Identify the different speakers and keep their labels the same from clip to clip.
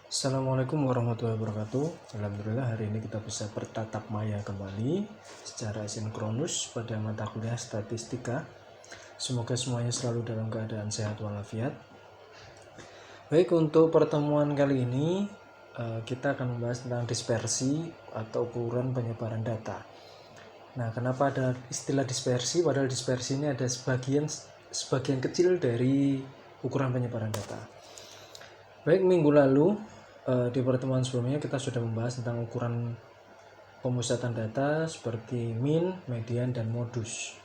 Speaker 1: Assalamualaikum warahmatullahi wabarakatuh. Alhamdulillah hari ini kita bisa bertatap maya kembali secara sinkronus pada mata kuliah statistika. Semoga semuanya selalu dalam keadaan sehat walafiat. Baik, untuk pertemuan kali ini kita akan membahas tentang dispersi atau ukuran penyebaran data. Nah, kenapa ada istilah dispersi? Padahal dispersi ini ada sebagian kecil dari ukuran penyebaran data. Baik, minggu lalu di pertemuan sebelumnya kita sudah membahas tentang ukuran pemusatan data seperti min, median, dan modus.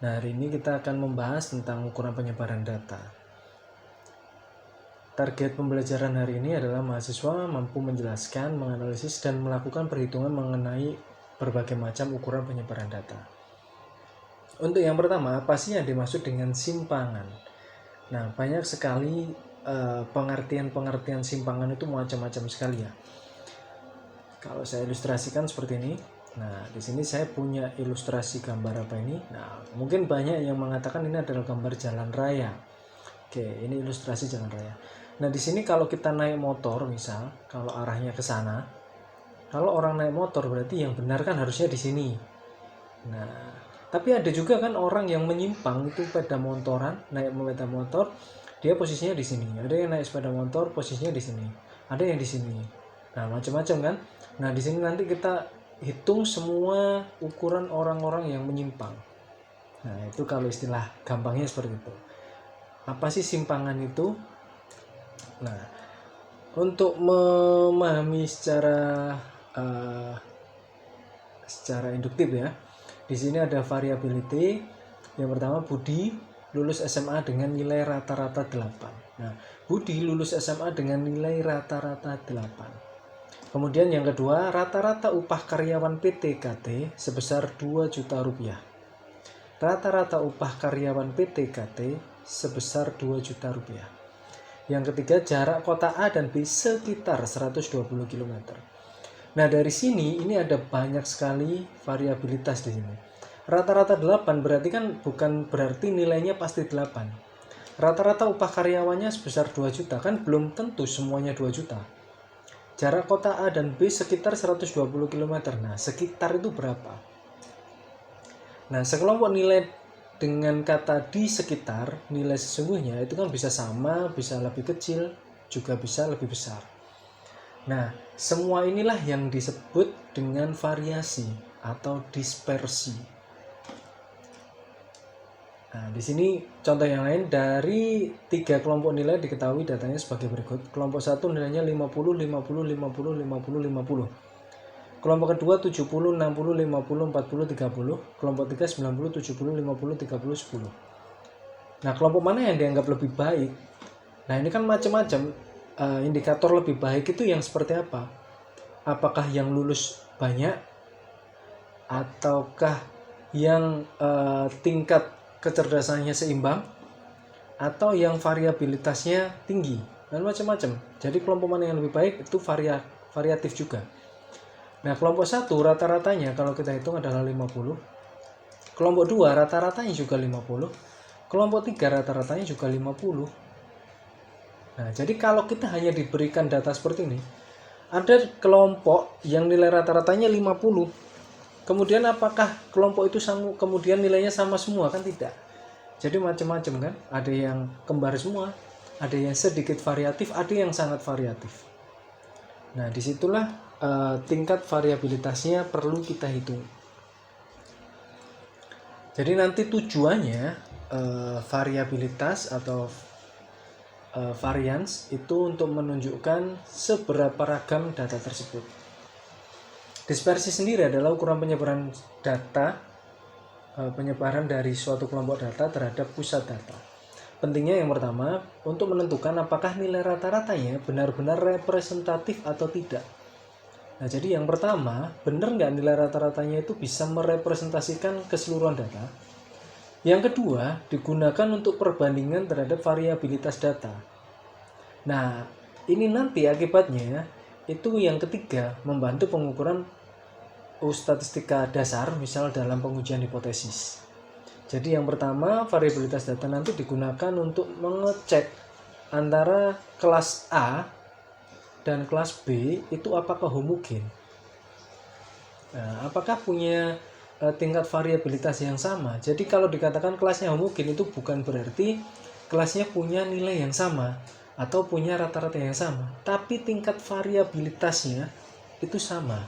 Speaker 1: Nah, hari ini kita akan membahas tentang ukuran penyebaran data. Target pembelajaran hari ini adalah mahasiswa mampu menjelaskan, menganalisis, dan melakukan perhitungan mengenai berbagai macam ukuran penyebaran data. Untuk yang pertama, apa sih yang dimaksud dengan simpangan? Nah, banyak sekali pengertian simpangan itu macam-macam sekali ya. Kalau saya ilustrasikan seperti ini. Nah, di sini saya punya ilustrasi gambar apa ini? Nah, mungkin banyak yang mengatakan ini adalah gambar jalan raya. Oke, ini ilustrasi jalan raya. Nah, di sini kalau kita naik motor misal, kalau arahnya ke sana, kalau orang naik motor berarti yang benar kan harusnya di sini. Nah, tapi ada juga kan orang yang menyimpang itu sepeda motoran, naik sepeda motor, dia posisinya di sini. Ada yang naik sepeda motor posisinya di sini. Ada yang di sini. Nah, macam-macam kan. Nah, di sini nanti kita hitung semua ukuran orang-orang yang menyimpang. Nah, itu kalau istilah gampangnya seperti itu. Apa sih simpangan itu? Nah, untuk memahami secara induktif ya. Di sini ada variability. Yang pertama, Budi lulus SMA dengan nilai rata-rata 8. Nah, Budi lulus SMA dengan nilai rata-rata 8. Kemudian yang kedua, rata-rata upah karyawan PT KT sebesar 2 juta rupiah. Rata-rata upah karyawan PT KT sebesar 2 juta rupiah. Yang ketiga, jarak kota A dan B sekitar 120 km. Nah, dari sini ini ada banyak sekali variabilitas di sini. Rata-rata 8 berarti kan bukan berarti nilainya pasti 8. Rata-rata upah karyawannya sebesar 2 juta kan belum tentu semuanya 2 juta. Jarak kota A dan B sekitar 120 km. Nah, sekitar itu berapa? Nah, sekelompok nilai dengan kata di sekitar, nilai sesungguhnya itu kan bisa sama, bisa lebih kecil, juga bisa lebih besar. Nah, semua inilah yang disebut dengan variasi atau dispersi. Nah, di sini contoh yang lain dari 3 kelompok nilai diketahui datanya sebagai berikut. Kelompok 1 nilainya 50, 50, 50, 50, 50. Kelompok kedua 70, 60, 50, 40, 30. Kelompok 3 90, 70, 50, 30, 10. Nah, kelompok mana yang dianggap lebih baik? Nah, ini kan macam-macam. Indikator lebih baik itu yang seperti apa? Apakah yang lulus banyak? Ataukah yang tingkat kecerdasannya seimbang? Atau yang variabilitasnya tinggi? Dan macam-macam. Jadi kelompok mana yang lebih baik itu variatif juga. Nah, kelompok 1 rata-ratanya kalau kita hitung adalah 50. Kelompok 2 rata-ratanya juga 50. Kelompok 3 rata-ratanya juga 50. Nah, jadi kalau kita hanya diberikan data seperti ini, ada kelompok yang nilai rata-ratanya 50. Kemudian apakah kelompok itu kemudian nilainya sama semua? Kan tidak. Jadi macam-macam kan. Ada yang kembar semua, ada yang sedikit variatif, ada yang sangat variatif. Nah, disitulah tingkat variabilitasnya perlu kita hitung. Jadi nanti tujuannya variabilitas atau variance itu untuk menunjukkan seberapa ragam data tersebut. Dispersi sendiri adalah ukuran penyebaran data, penyebaran dari suatu kelompok data terhadap pusat data. Pentingnya yang pertama, untuk menentukan apakah nilai rata-ratanya benar-benar representatif atau tidak. Nah, jadi yang pertama, benar nggak nilai rata-ratanya itu bisa merepresentasikan keseluruhan data. Yang kedua, digunakan untuk perbandingan terhadap variabilitas data. Nah, ini nanti akibatnya itu yang ketiga, membantu pengukuran statistika dasar, misal dalam pengujian hipotesis. Jadi yang pertama, variabilitas data nanti digunakan untuk mengecek antara kelas A dan kelas B itu apakah homogen? Nah, apakah punya tingkat variabilitas yang sama? Jadi kalau dikatakan kelasnya homogen itu bukan berarti kelasnya punya nilai yang sama atau punya rata-rata yang sama, tapi tingkat variabilitasnya itu sama.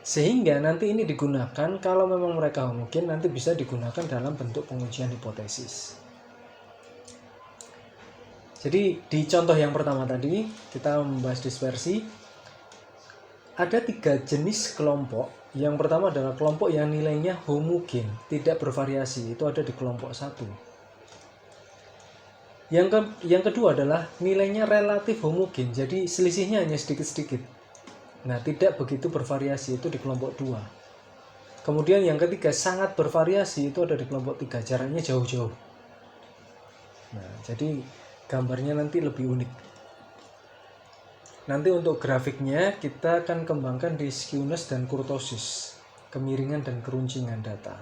Speaker 1: Sehingga nanti ini digunakan kalau memang mereka homogen, nanti bisa digunakan dalam bentuk pengujian hipotesis. Jadi di contoh yang pertama tadi kita membahas dispersi. Ada 3 jenis kelompok. Yang pertama adalah kelompok yang nilainya homogen, tidak bervariasi. Itu ada di kelompok 1. Yang kedua adalah nilainya relatif homogen, jadi selisihnya hanya sedikit-sedikit. Nah, tidak begitu bervariasi, itu di kelompok 2. Kemudian yang ketiga sangat bervariasi, itu ada di kelompok 3, jaraknya jauh-jauh. Nah, jadi gambarnya nanti lebih unik. Nanti untuk grafiknya kita akan kembangkan di skewness dan kurtosis, kemiringan dan keruncingan data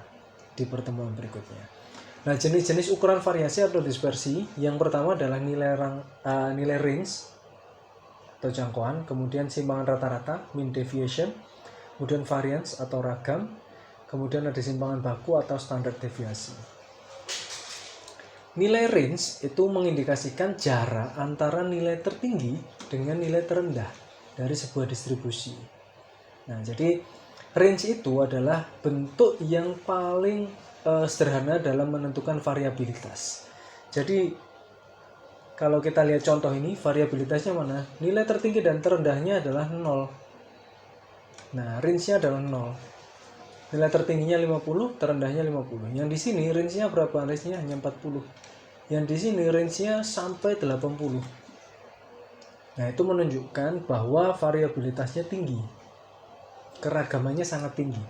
Speaker 1: di pertemuan berikutnya. Nah, jenis-jenis ukuran variasi atau dispersi, yang pertama adalah nilai range atau jangkauan, kemudian simpangan rata-rata, mean deviation, kemudian variance atau ragam, kemudian ada simpangan baku atau standar deviasi. Nilai range itu mengindikasikan jarak antara nilai tertinggi dengan nilai terendah dari sebuah distribusi. Nah, jadi range itu adalah bentuk yang paling sederhana dalam menentukan variabilitas. Jadi kalau kita lihat contoh ini, variabilitasnya mana? Nilai tertinggi dan terendahnya adalah 0. Nah, range-nya adalah 0. Nilai tertingginya 50, terendahnya 50. Yang di sini range-nya berapa? Range-nya hanya 40. Yang di sini range-nya sampai 80. Nah, itu menunjukkan bahwa variabilitasnya tinggi. Keragamannya sangat tinggi.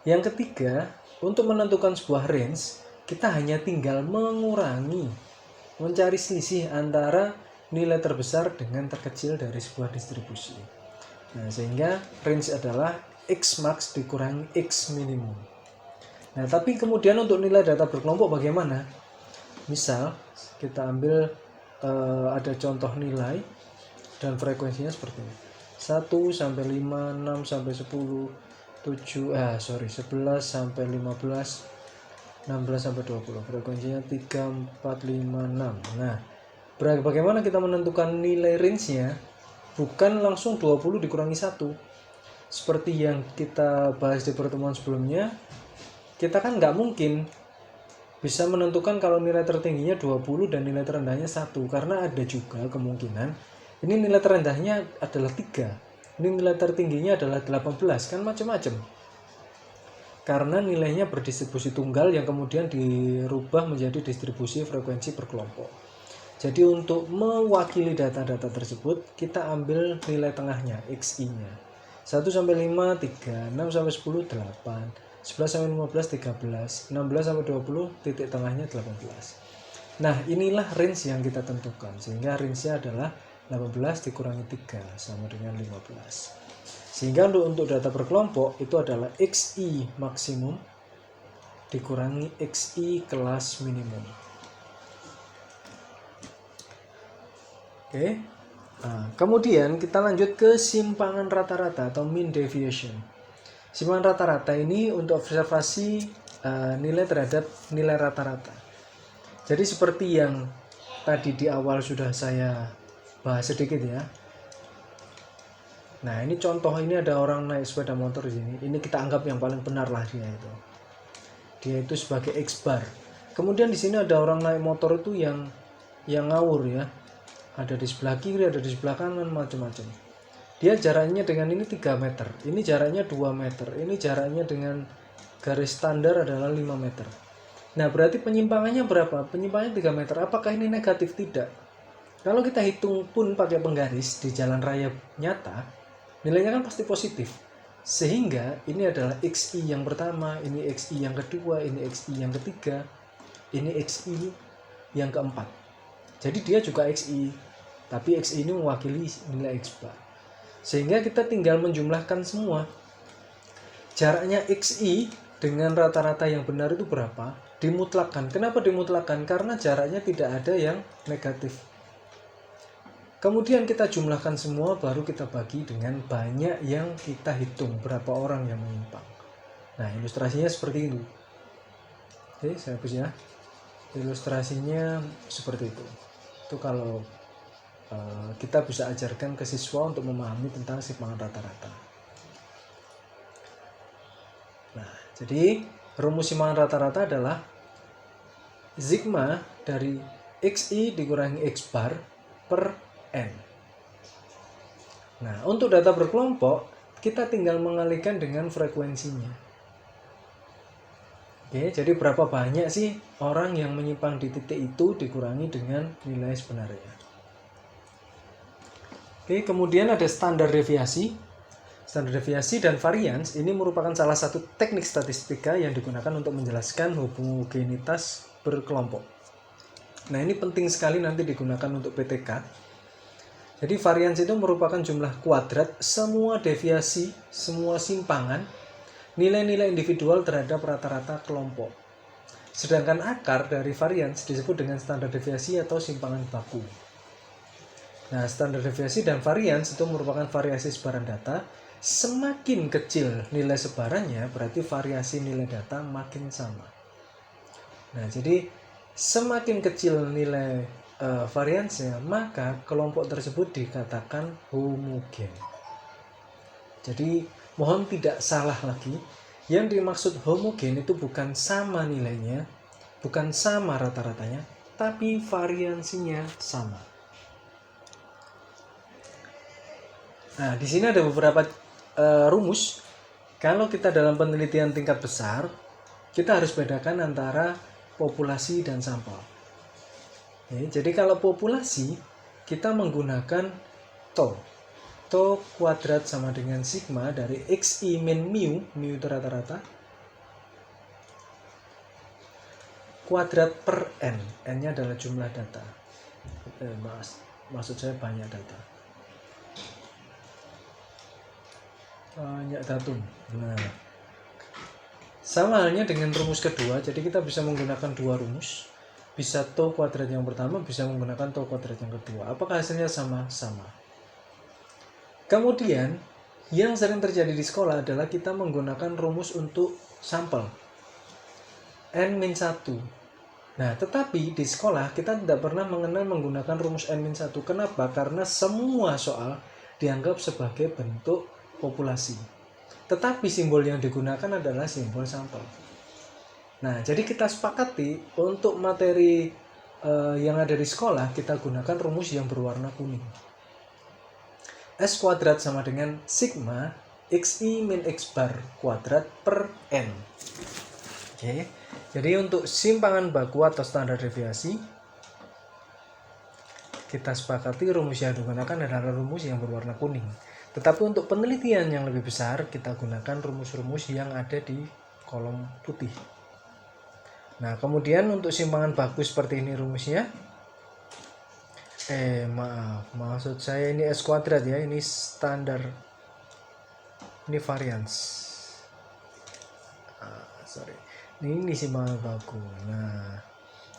Speaker 1: Yang ketiga, untuk menentukan sebuah range, kita hanya tinggal mencari selisih antara nilai terbesar dengan terkecil dari sebuah distribusi. Nah, sehingga range adalah X max dikurangi X minimum. Nah, tapi kemudian untuk nilai data berkelompok bagaimana? Misal kita ambil ada contoh nilai dan frekuensinya seperti ini. 1 sampai 5, 6 sampai 10, 11 sampai 15, 16 sampai 20. Frekuensinya 3, 4, 5, 6. Nah, bagaimana kita menentukan nilai range-nya? Bukan langsung 20 dikurangi 1. Seperti yang kita bahas di pertemuan sebelumnya, kita kan nggak mungkin bisa menentukan kalau nilai tertingginya 20 dan nilai terendahnya 1, karena ada juga kemungkinan ini nilai terendahnya adalah 3, ini nilai tertingginya adalah 18, kan macam-macam. Karena nilainya berdistribusi tunggal yang kemudian dirubah menjadi distribusi frekuensi per kelompok. Jadi untuk mewakili data-data tersebut, kita ambil nilai tengahnya, XI-nya. 1 sampai 5, 3, 6 sampai 10, 8. 11 sampai 15, 13, 16 sampai 20, titik tengahnya 18. Nah, inilah range yang kita tentukan, sehingga range-nya adalah 18 dikurangi 3 sama dengan 15. Sehingga untuk data berkelompok itu adalah XI maksimum dikurangi XI kelas minimum. Oke. Nah, kemudian kita lanjut ke simpangan rata-rata atau mean deviation. Simpangan rata-rata ini untuk observasi nilai terhadap nilai rata-rata. Jadi seperti yang tadi di awal sudah saya bahas sedikit ya. Nah, ini contoh, ini ada orang naik sepeda motor di sini. Ini kita anggap yang paling benar lah dia itu. Dia itu sebagai X bar. Kemudian di sini ada orang naik motor itu yang ngawur ya. Ada di sebelah kiri, ada di sebelah kanan, macam-macam. Dia jaraknya dengan ini 3 meter, ini jaraknya 2 meter, ini jaraknya dengan garis standar adalah 5 meter. Nah, berarti penyimpangannya berapa? Penyimpangannya 3 meter. Apakah ini negatif? Tidak. Kalau kita hitung pun pakai penggaris di jalan raya nyata, nilainya kan pasti positif. Sehingga ini adalah XI yang pertama, ini XI yang kedua, ini XI yang ketiga, ini XI yang keempat. Jadi dia juga XI, tapi XI ini mewakili nilai X bar. Sehingga kita tinggal menjumlahkan semua. Jaraknya XI dengan rata-rata yang benar itu berapa? Dimutlakkan. Kenapa dimutlakkan? Karena jaraknya tidak ada yang negatif. Kemudian kita jumlahkan semua, baru kita bagi dengan banyak yang kita hitung berapa orang yang menyimpang. Nah, ilustrasinya seperti itu. Oke, saya hapus ya. Ilustrasinya seperti itu. Itu kalau kita bisa ajarkan ke siswa untuk memahami tentang simpangan rata-rata. Nah, jadi rumus simpangan rata-rata adalah sigma dari xi dikurangi x bar per n. Nah, untuk data berkelompok, kita tinggal mengalihkan dengan frekuensinya. Oke, jadi berapa banyak sih orang yang menyimpang di titik itu dikurangi dengan nilai sebenarnya. Oke, kemudian ada standar deviasi. Standar deviasi dan varians ini merupakan salah satu teknik statistika yang digunakan untuk menjelaskan homogenitas berkelompok. Nah, ini penting sekali nanti digunakan untuk PTK. Jadi varians itu merupakan jumlah kuadrat semua deviasi, semua simpangan, nilai-nilai individual terhadap rata-rata kelompok. Sedangkan akar dari varians disebut dengan standar deviasi atau simpangan baku. Nah, standar deviasi dan varians itu merupakan variasi sebaran data. Semakin kecil nilai sebarannya, berarti variasi nilai data makin sama. Nah, jadi semakin kecil nilai variansnya, maka kelompok tersebut dikatakan homogen. Jadi mohon tidak salah lagi, yang dimaksud homogen itu bukan sama nilainya, bukan sama rata-ratanya, tapi variansinya sama. Nah, di sini ada beberapa rumus. Kalau kita dalam penelitian tingkat besar, kita harus bedakan antara populasi dan sampel. Jadi kalau populasi, kita menggunakan tau. Tau kuadrat sama dengan sigma dari xi min mu, mu itu rata-rata, kuadrat per n. N-nya adalah jumlah data. Maksud saya banyak data. Banyak datum. Nah, sama halnya dengan rumus kedua, jadi kita bisa menggunakan dua rumus. Bisa tau kuadrat yang pertama, bisa menggunakan tau kuadrat yang kedua. Apakah hasilnya sama? Sama. Kemudian, yang sering terjadi di sekolah adalah kita menggunakan rumus untuk sampel. N-1. Nah, tetapi di sekolah kita tidak pernah mengenal menggunakan rumus N-1. Kenapa? Karena semua soal dianggap sebagai bentuk populasi. Tetapi simbol yang digunakan adalah simbol sampel. Nah, jadi kita sepakati untuk materi yang ada di sekolah, kita gunakan rumus yang berwarna kuning. S kuadrat sama dengan sigma xi min x bar kuadrat per n. Oke. Jadi untuk simpangan baku atau standar deviasi, kita sepakati rumus yang digunakan adalah rumus yang berwarna kuning. Tetapi untuk penelitian yang lebih besar, kita gunakan rumus-rumus yang ada di kolom putih. Nah, kemudian untuk simpangan baku seperti ini rumusnya. Maksud saya ini S kuadrat ya, ini standar. Ini varians. Ini simpangan baku. Nah,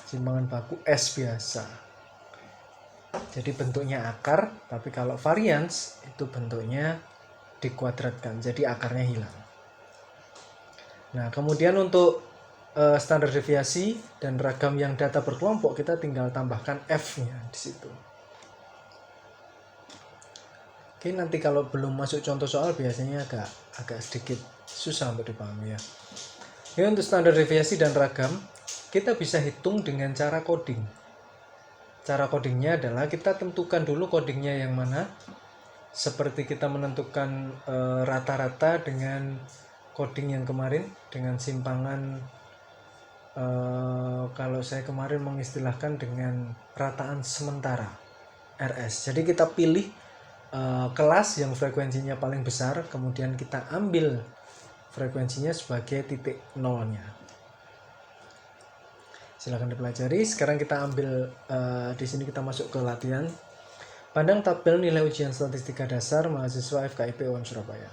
Speaker 1: simpangan baku S biasa. Jadi bentuknya akar, tapi kalau varians itu bentuknya dikuadratkan, jadi akarnya hilang. Nah, kemudian untuk standar deviasi dan ragam yang data berkelompok, kita tinggal tambahkan F-nya di situ. Oke, nanti kalau belum masuk contoh soal biasanya agak sedikit susah untuk dipahami ya. Ya, untuk standar deviasi dan ragam, kita bisa hitung dengan cara coding. Cara codingnya adalah kita tentukan dulu codingnya yang mana. Seperti kita menentukan rata-rata dengan coding yang kemarin, dengan simpangan kalau saya kemarin mengistilahkan dengan rataan sementara RS. Jadi kita pilih kelas yang frekuensinya paling besar, kemudian kita ambil frekuensinya sebagai titik nolnya. Silakan dipelajari. Sekarang kita ambil di sini kita masuk ke latihan. Pandang tabel nilai ujian statistika dasar mahasiswa FKIP UM Surabaya.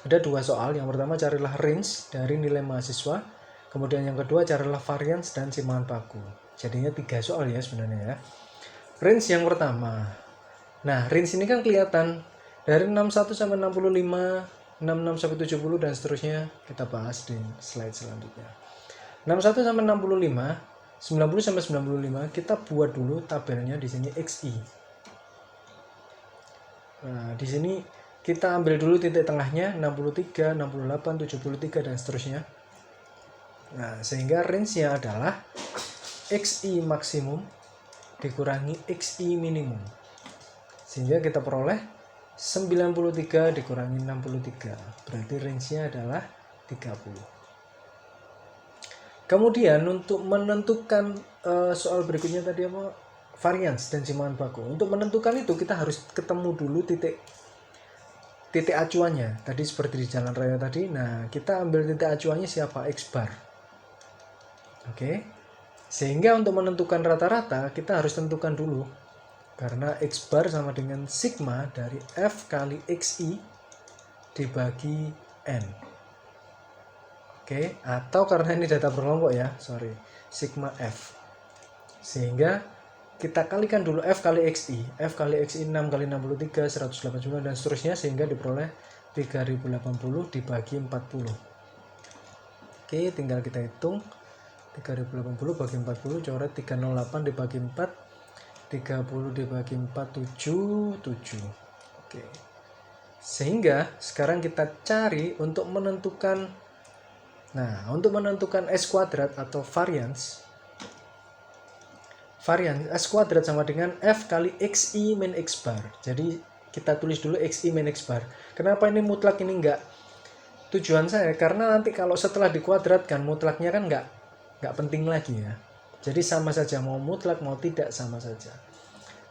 Speaker 1: Ada dua soal. Yang pertama carilah range dari nilai mahasiswa. Kemudian yang kedua carilah varians dan simpangan baku. Jadinya 3 soal ya sebenarnya ya. Range yang pertama. Nah, range ini kan kelihatan dari 61 sampai 65, 66 sampai 70 dan seterusnya kita bahas di slide selanjutnya. 61 sampai 65, 90 sampai 95 kita buat dulu tabelnya di sini XI. Nah, di sini kita ambil dulu titik tengahnya 63, 68, 73 dan seterusnya. Nah, sehingga range-nya adalah XI maksimum dikurangi XI minimum. Sehingga kita peroleh 93 dikurangi 63. Berarti range-nya adalah 30. Kemudian untuk menentukan soal berikutnya tadi apa? Variance dan simpangan baku. Untuk menentukan itu kita harus ketemu dulu titik acuannya. Tadi seperti di jalan raya tadi. Nah, kita ambil titik acuannya siapa? X bar. Oke. Sehingga untuk menentukan rata-rata kita harus tentukan dulu. Karena X bar sama dengan sigma dari F kali XI dibagi N. Oke, atau karena ini data berkelompok ya, sigma F. Sehingga kita kalikan dulu F kali XI. F kali XI 6 kali 63, 189 dan seterusnya sehingga diperoleh 3080 dibagi 40. Oke, tinggal kita hitung 3080 bagi 40, coret 308 dibagi 4, 30 dibagi 4, 77. Oke. Sehingga sekarang kita cari untuk menentukan, nah untuk menentukan S kuadrat atau variance S kuadrat sama dengan F kali XI min X bar. Jadi kita tulis dulu XI min X bar. Kenapa ini mutlak, ini enggak tujuan saya? Karena nanti kalau setelah dikuadratkan mutlaknya kan enggak penting lagi ya. Jadi sama saja, mau mutlak mau tidak sama saja.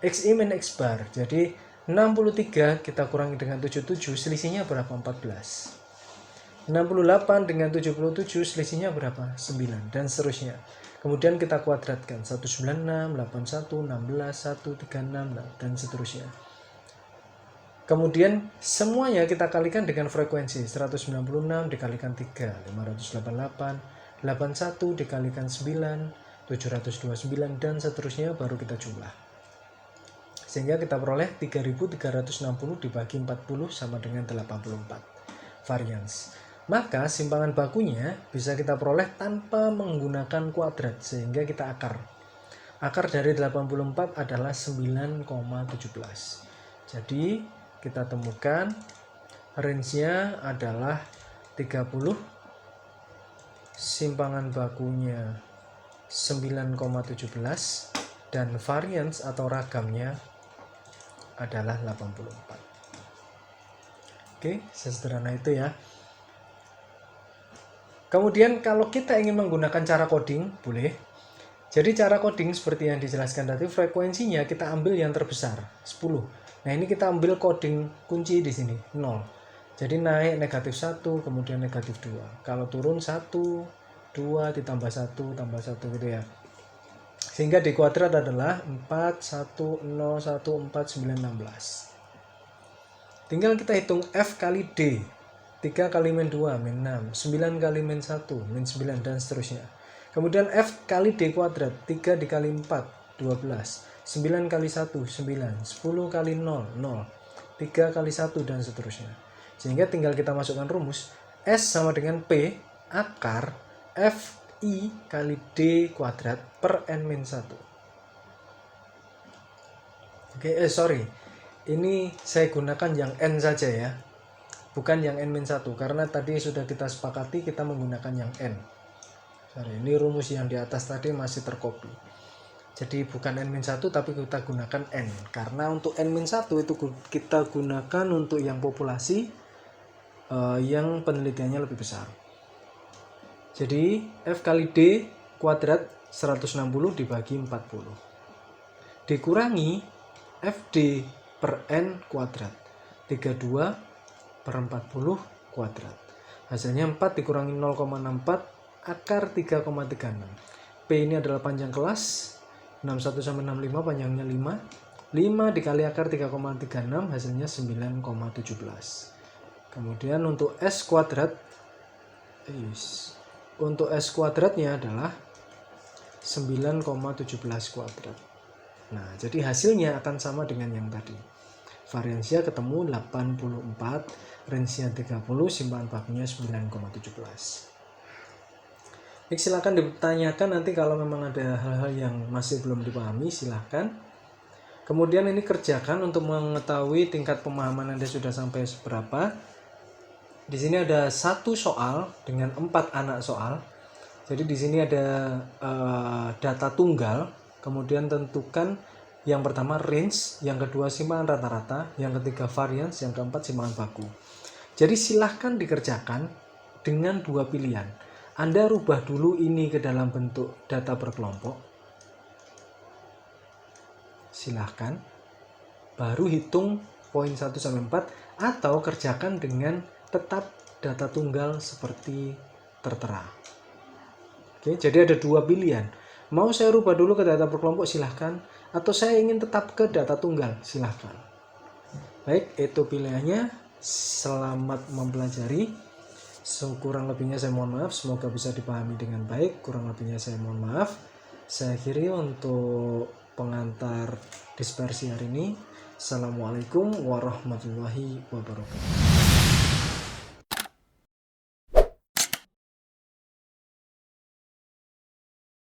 Speaker 1: XI min X bar. Jadi 63 kita kurangi dengan 77, selisihnya berapa? 14. 68 dengan 77 selisihnya berapa? 9 dan seterusnya. Kemudian kita kuadratkan 196, 81, 16, 136 dan seterusnya. Kemudian semuanya kita kalikan dengan frekuensi 196 dikalikan 3, 588, 81 dikalikan 9, 729 dan seterusnya baru kita jumlah. Sehingga kita peroleh 3360 dibagi 40 sama dengan 84 variance. Maka simpangan bakunya bisa kita peroleh tanpa menggunakan kuadrat sehingga kita akar. Akar dari 84 adalah 9,17. Jadi kita temukan range-nya adalah 30, simpangan bakunya 9,17 dan variance atau ragamnya adalah 84. Oke, sesederhana itu ya. Kemudian kalau kita ingin menggunakan cara coding, boleh. Jadi cara coding seperti yang dijelaskan tadi, frekuensinya kita ambil yang terbesar, 10. Nah ini kita ambil coding kunci di sini, 0. Jadi naik negatif 1, kemudian negatif 2. Kalau turun 1, 2, ditambah 1, tambah 1 gitu ya. Sehingga di kuadrat adalah 4, 1, 0, 1, 4, 9, 16. Tinggal kita hitung F kali D. 3 kali min 2, min 6, 9 kali min 1, min 9, dan seterusnya. Kemudian F kali D kuadrat, 3 dikali 4, 12, 9 kali 1, 9, 10 kali 0, 0, 3 kali 1, dan seterusnya. Sehingga tinggal kita masukkan rumus, S sama dengan P akar F I kali D kuadrat per N min 1. Oke, ini saya gunakan yang N saja ya. Bukan yang N-1 karena tadi sudah kita sepakati kita menggunakan yang N. Ini rumus yang di atas tadi masih tercopy. Jadi bukan N-1 tapi kita gunakan N. Karena untuk N-1 itu kita gunakan untuk yang populasi yang penelitiannya lebih besar. Jadi F kali D kuadrat 160 dibagi 40. Dikurangi FD per N kuadrat. 32 per 40 kuadrat. Hasilnya 4 dikurangi 0,64 akar 3,36. P ini adalah panjang kelas 61 sampai 65, panjangnya 5. 5 dikali akar 3,36 hasilnya 9,17. Kemudian untuk S kuadrat, untuk S kuadratnya adalah 9,17 kuadrat. Nah, jadi hasilnya akan sama dengan yang tadi. variansia ketemu 84, range-nya 30, simpangan bakunya 9,17. Baik, silakan ditanyakan nanti kalau memang ada hal-hal yang masih belum dipahami, silakan. Kemudian ini kerjakan untuk mengetahui tingkat pemahaman Anda sudah sampai seberapa. Di sini ada satu soal dengan 4 anak soal. Jadi di sini ada data tunggal, kemudian tentukan yang pertama range, yang kedua simpangan rata-rata, yang ketiga variance, yang keempat simpangan baku. Jadi silahkan dikerjakan dengan 2 pilihan. Anda rubah dulu ini ke dalam bentuk data berkelompok. Silahkan. Baru hitung poin 1 sampai 4 atau kerjakan dengan tetap data tunggal seperti tertera. Oke, jadi ada 2 pilihan. Mau saya rubah dulu ke data berkelompok, silahkan. Atau saya ingin tetap ke data tunggal, silahkan. Baik, itu pilihannya. Selamat mempelajari. Kurang lebihnya saya mohon maaf. Semoga bisa dipahami dengan baik. Kurang lebihnya saya mohon maaf. Saya akhiri untuk pengantar dispersi hari ini. Assalamualaikum warahmatullahi wabarakatuh.